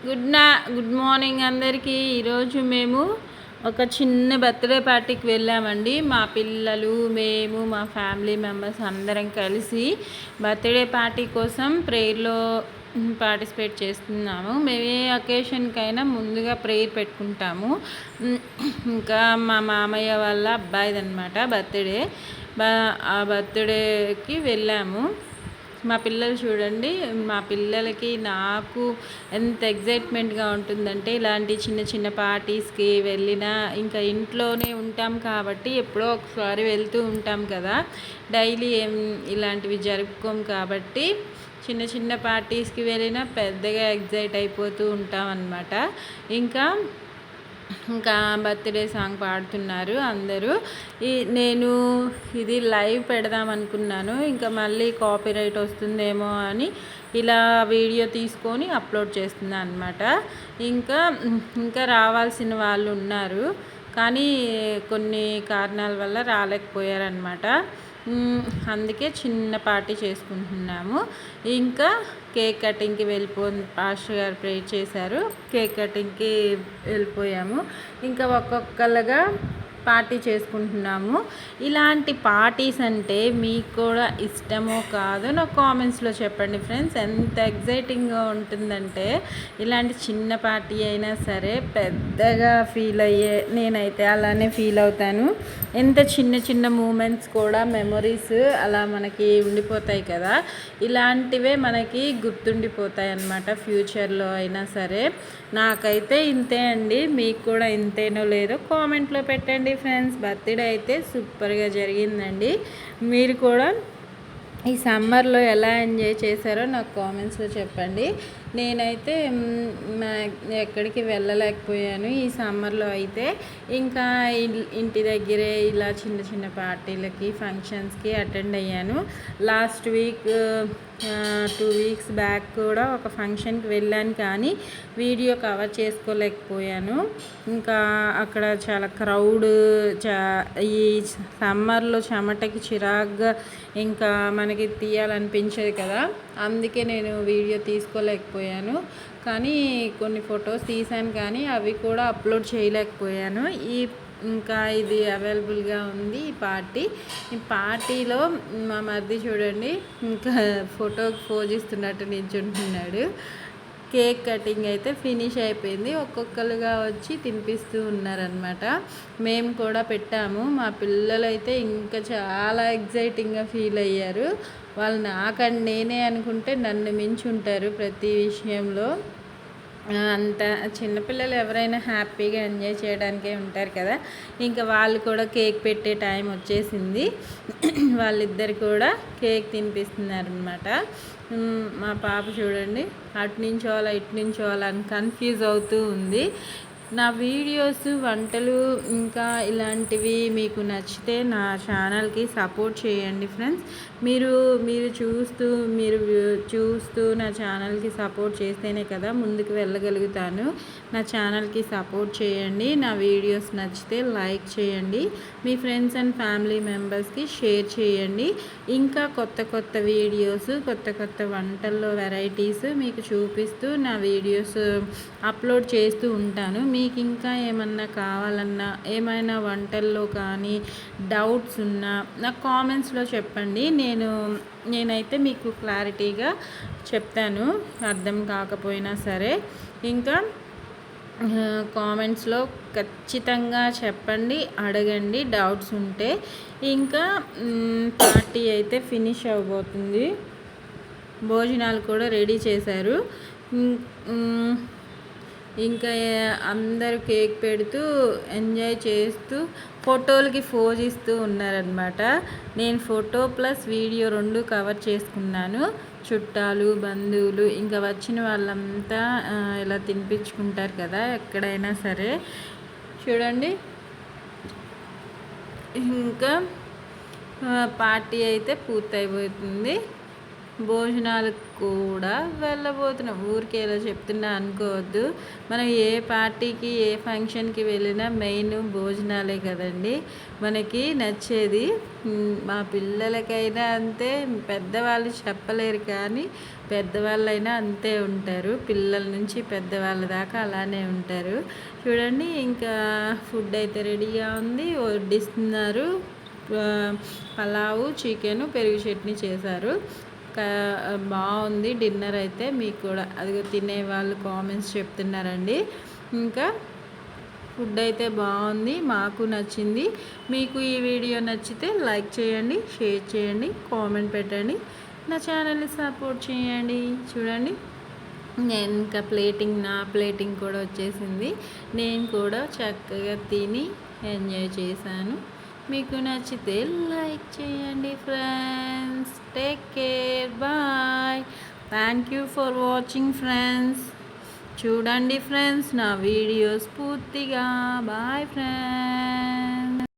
Good morning అందరికీ. ఈరోజు మేము ఒక చిన్న బర్త్డే పార్టీకి వెళ్ళామండి. మా పిల్లలు, మేము, మా ఫ్యామిలీ మెంబర్స్ అందరం కలిసి బర్త్డే పార్టీ కోసం ప్రేయర్లో పార్టిసిపేట్ చేస్తున్నాము. మేము ఏ అకేషన్కైనా ముందుగా ప్రేయర్ పెట్టుకుంటాము. ఇంకా మా మామయ్య వాళ్ళ అబ్బాయిదనమాట బర్త్డే. ఆ బర్త్డేకి వెళ్ళాము. మా పిల్లలు చూడండి, మా పిల్లలకి నాకు ఎంత ఎగ్జైట్మెంట్గా ఉంటుందంటే, ఇలాంటి చిన్న చిన్న పార్టీస్కి వెళ్ళినా, ఇంకా ఇంట్లోనే ఉంటాం కాబట్టి ఎప్పుడో ఒకసారి వెళ్తూ ఉంటాం కదా, డైలీ ఇలాంటివి జరుపుకోం కాబట్టి చిన్న చిన్న పార్టీస్కి వెళ్ళినా పెద్దగా ఎగ్జైట్ అయిపోతూ ఉంటాం అన్నమాట. ఇంకా బర్త్డే సాంగ్ పాడుతున్నారు అందరూ. నేను ఇది లైవ్ పెడదాం అనుకున్నాను, ఇంకా మళ్ళీ కాపీరైట్ వస్తుందేమో అని ఇలా వీడియో తీసుకొని అప్లోడ్ చేస్తున్నాను అనమాట. ఇంకా రావాల్సిన వాళ్ళు ఉన్నారు, కానీ కొన్ని కారణాల వల్ల రాలేకపోయారనమాట. అందుకే చిన్న పార్టీ చేసుకుంటున్నాము. ఇంకా కేక్ కటింగ్కి పాస్టర్ గారు ప్రే చేశారు. కేక్ కటింగ్కి వెళ్ళిపోయాము. ఇంకా ఒక్కొక్కరుగా పార్టీ చేసుకుంటున్నాము. ఇలాంటి పార్టీస్ అంటే మీకు కూడా ఇష్టమో కాదో నాకు కామెంట్స్లో చెప్పండి ఫ్రెండ్స్. ఎంత ఎగ్జైటింగ్గా ఉంటుందంటే, ఇలాంటి చిన్న పార్టీ అయినా సరే పెద్దగా నేనైతే అలానే ఫీల్ అవుతాను. ఎంత చిన్న చిన్న మూమెంట్స్ కూడా మెమొరీస్ అలా మనకి ఉండిపోతాయి కదా, ఇలాంటివే మనకి గుర్తుండిపోతాయి అన్నమాట ఫ్యూచర్లో అయినా సరే. నాకైతే ఇంతే అండి, మీకు కూడా ఇంతేనో లేదో కామెంట్లో పెట్టండి ఫ్రెండ్స్. బర్త్డే అయితే సూపర్గా జరిగిందండి. మీరు కూడా ఈ సమ్మర్లో ఎలా ఎంజాయ్ చేశారో నాకు కామెంట్స్లో చెప్పండి. నేనైతే ఎక్కడికి వెళ్ళలేకపోయాను ఈ సమ్మర్లో అయితే. ఇంకా ఇంటి దగ్గరే ఇలా చిన్న చిన్న పార్టీలకి, ఫంక్షన్స్కి అటెండ్ అయ్యాను. లాస్ట్ వీక్ 2 వీక్స్ బ్యాక్ కూడా ఒక ఫంక్షన్కి వెళ్ళాను, కానీ వీడియో కవర్ చేసుకోలేకపోయాను. ఇంకా అక్కడ చాలా క్రౌడ్, ఈ సమ్మర్లో చెమటకి చిరాగ్గా ఇంకా మనకి తీయాలనిపించేది కదా, అందుకే నేను వీడియో తీసుకోలేకపోయాను. కానీ కొన్ని ఫొటోస్ తీశాను, కానీ అవి కూడా అప్లోడ్ చేయలేకపోయాను. ఇంకా ఇది అవైలబుల్గా ఉంది ఈ పార్టీలో మా మరిది చూడండి, ఇంకా ఫోటోకి పోజ్ ఇస్తున్నట్టు నిల్చుంటున్నాడు. కేక్ కటింగ్ అయితే ఫినిష్ అయిపోయింది. ఒక్కొక్కరుగా వచ్చి తినిపిస్తూ ఉన్నారనమాట. మేము కూడా పెట్టాము. మా పిల్లలు అయితే ఇంకా చాలా ఎగ్జైటింగ్గా ఫీల్ అయ్యారు. వాళ్ళు నాకండి నేనే అనుకుంటే నన్ను మించి ఉంటారు ప్రతి విషయంలో. అంత చిన్నపిల్లలు ఎవరైనా హ్యాపీగా ఎంజాయ్ చేయడానికే ఉంటారు కదా. ఇంకా వాళ్ళు కూడా కేక్ పెట్టే టైం వచ్చేసింది. వాళ్ళిద్దరు కూడా కేక్ తినిపిస్తున్నారనమాట. మా పాప చూడండి, అటు నుంచోవాలా ఇటు నుంచోవాలా అని కన్ఫ్యూజ్ అవుతూ ఉంది. నా వీడియోస్, వంటలు ఇంకా ఇలాంటివి మీకు నచ్చితే నా ఛానల్కి సపోర్ట్ చేయండి ఫ్రెండ్స్. మీరు చూస్తూ నా ఛానల్కి సపోర్ట్ చేస్తేనే కదా ముందుకు వెళ్ళగలుగుతాను. నా ఛానల్కి సపోర్ట్ చేయండి. నా వీడియోస్ నచ్చితే లైక్ చేయండి. మీ ఫ్రెండ్స్ అండ్ ఫ్యామిలీ మెంబర్స్కి షేర్ చేయండి. ఇంకా కొత్త వీడియోస్, కొత్త వంటల్లో వెరైటీస్ మీకు చూపిస్తూ నా వీడియోస్ అప్లోడ్ చేస్తూ ఉంటాను. మీకు ఇంకా ఏమన్నా కావాలన్నా, ఏమైనా వంటల్లో కానీ డౌట్స్ ఉన్నా నాకు కామెంట్స్లో చెప్పండి. నేనైతే మీకు క్లారిటీగా చెప్తాను, అర్థం కాకపోయినా సరే. ఇంకా కామెంట్స్లో ఖచ్చితంగా చెప్పండి, అడగండి డౌట్స్ ఉంటే. ఇంకా పార్టీ అయితే ఫినిష్ అవ్వబోతుంది. భోజనాలు కూడా రెడీ చేశారు. ఇంకా అందరూ కేక్ పెడుతూ ఎంజాయ్ చేస్తూ ఫోటోలకి పోజ్ ఇస్తూ ఉన్నారనమాట. నేను ఫోటో ప్లస్ వీడియో 2 కవర్ చేసుకున్నాను. చుట్టాలు, బంధువులు, ఇంకా వచ్చిన వాళ్ళంతా ఇలా తినిపించుకుంటారు కదా ఎక్కడైనా సరే. చూడండి, ఇంకా పార్టీ అయితే పూర్తయిపోతుంది. భోజనాలకు కూడా వెళ్ళబోతున్నాం. ఊరికే ఇలా చెప్తున్నా అనుకోవద్దు. మనం ఏ పార్టీకి, ఏ ఫంక్షన్కి వెళ్ళినా మెయిన్ భోజనాలే కదండి మనకి నచ్చేది. మా పిల్లలకైనా అంతే, పెద్దవాళ్ళు చెప్పలేరు, కానీ పెద్దవాళ్ళైనా అంతే ఉంటారు, పిల్లల నుంచి పెద్దవాళ్ళ దాకా అలానే ఉంటారు. చూడండి ఇంకా ఫుడ్ అయితే రెడీగా ఉంది, వడ్డిస్తున్నారు. పలావు, చికెను, పెరుగు చట్నీ చేశారు. బాగుంది డిన్నర్ అయితే. మీకు కూడా అదిగో తినే వాళ్ళు కామెంట్స్ చెప్తున్నారండి. ఇంకా ఫుడ్ అయితే బాగుంది, మాకు నచ్చింది. మీకు ఈ వీడియో నచ్చితే లైక్ చేయండి, షేర్ చేయండి, కామెంట్ పెట్టండి, నా ఛానల్ని సపోర్ట్ చేయండి. చూడండి నేను ఇంకా నా ప్లేటింగ్ కూడా వచ్చేసింది. నేను కూడా చక్కగా తిని ఎంజాయ్ చేశాను. మీకు నచ్చితే లైక్ చేయండి friends. Take care, bye. Thank you for watching friends. చూడండి ఫ్రెండ్స్ నా వీడియోస్ పూర్తిగా. Bye friends.